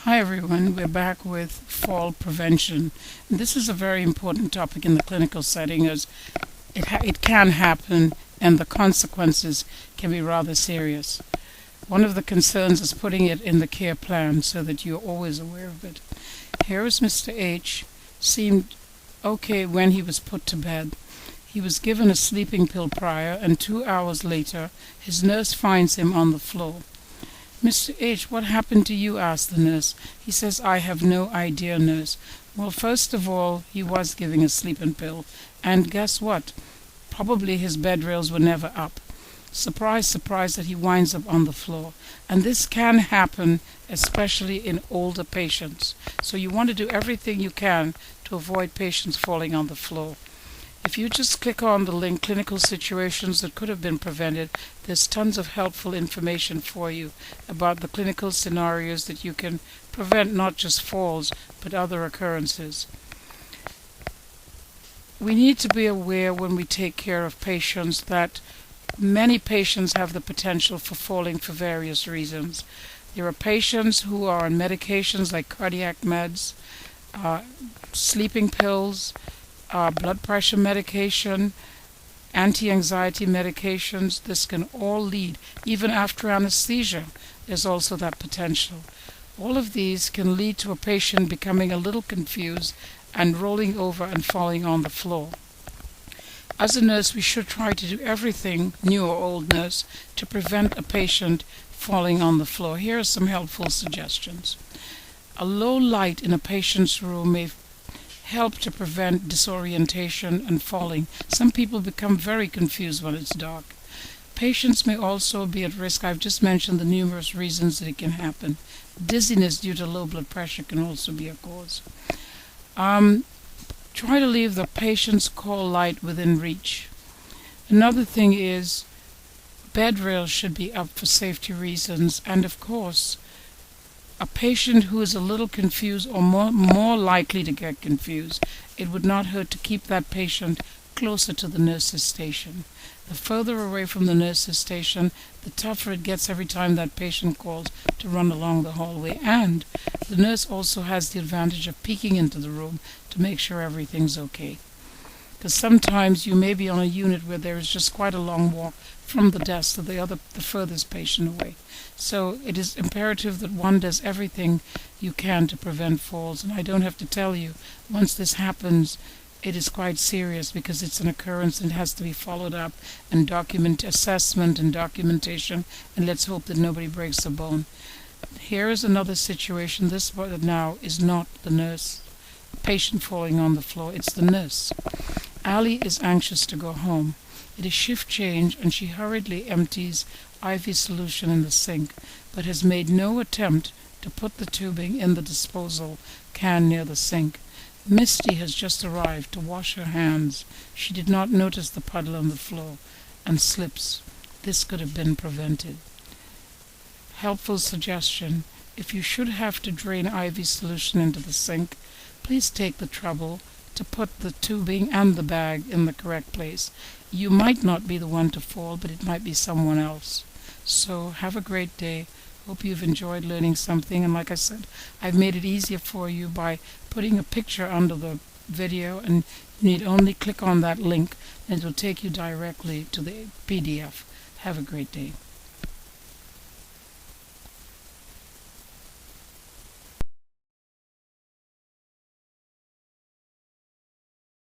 Hi everyone, we're back with fall prevention. This is a very important topic in the clinical setting as it can happen and the consequences can be rather serious. One of the concerns is putting it in the care plan so that you're always aware of it. Here is Mr. H. Seemed okay when he was put to bed. He was given a sleeping pill prior, and 2 hours later his nurse finds him on the floor. "Mr. H, what happened to you?" asked the nurse. He says, "I have no idea, nurse." Well, first of all, he was giving a sleeping pill, and guess what? Probably his bed rails were never up. Surprise, surprise that he winds up on the floor. And this can happen, especially in older patients. So you want to do everything you can to avoid patients falling on the floor. If you just click on the link, Clinical Situations That Could Have Been Prevented, there's tons of helpful information for you about the clinical scenarios that you can prevent, not just falls, but other occurrences. We need to be aware when we take care of patients that many patients have the potential for falling for various reasons. There are patients who are on medications like cardiac meds, sleeping pills, blood pressure medication, anti-anxiety medications. This can all lead, even after anesthesia, there's also that potential. All of these can lead to a patient becoming a little confused and rolling over and falling on the floor. As a nurse, we should try to do everything, new or old nurse, to prevent a patient falling on the floor. Here are some helpful suggestions. A low light in a patient's room may help to prevent disorientation and falling. Some people become very confused when it's dark. Patients may also be at risk. I've just mentioned the numerous reasons that it can happen. Dizziness due to low blood pressure can also be a cause. Try to leave the patient's call light within reach. Another thing is bed rails should be up for safety reasons, and of course a patient who is a little confused or more likely to get confused, it would not hurt to keep that patient closer to the nurse's station. The further away from the nurse's station, the tougher it gets every time that patient calls to run along the hallway. And the nurse also has the advantage of peeking into the room to make sure everything's okay. Because sometimes you may be on a unit where there is just quite a long walk from the desk to the furthest patient away. So it is imperative that one does everything you can to prevent falls. And I don't have to tell you, once this happens, it is quite serious because it's an occurrence and has to be followed up and assessment and documentation, and let's hope that nobody breaks a bone. Here is another situation. This now is not the nurse, patient falling on the floor, it's the nurse. Ali is anxious to go home. It is shift change and she hurriedly empties IV solution in the sink, but has made no attempt to put the tubing in the disposal can near the sink. Misty has just arrived to wash her hands. She did not notice the puddle on the floor and slips. This could have been prevented. Helpful suggestion: if you should have to drain IV solution into the sink, please take the trouble to put the tubing and the bag in the correct place. You might not be the one to fall, but it might be someone else. So have a great day. Hope you've enjoyed learning something, and like I said, I've made it easier for you by putting a picture under the video, and you need only click on that link and it will take you directly to the PDF. Have a great day.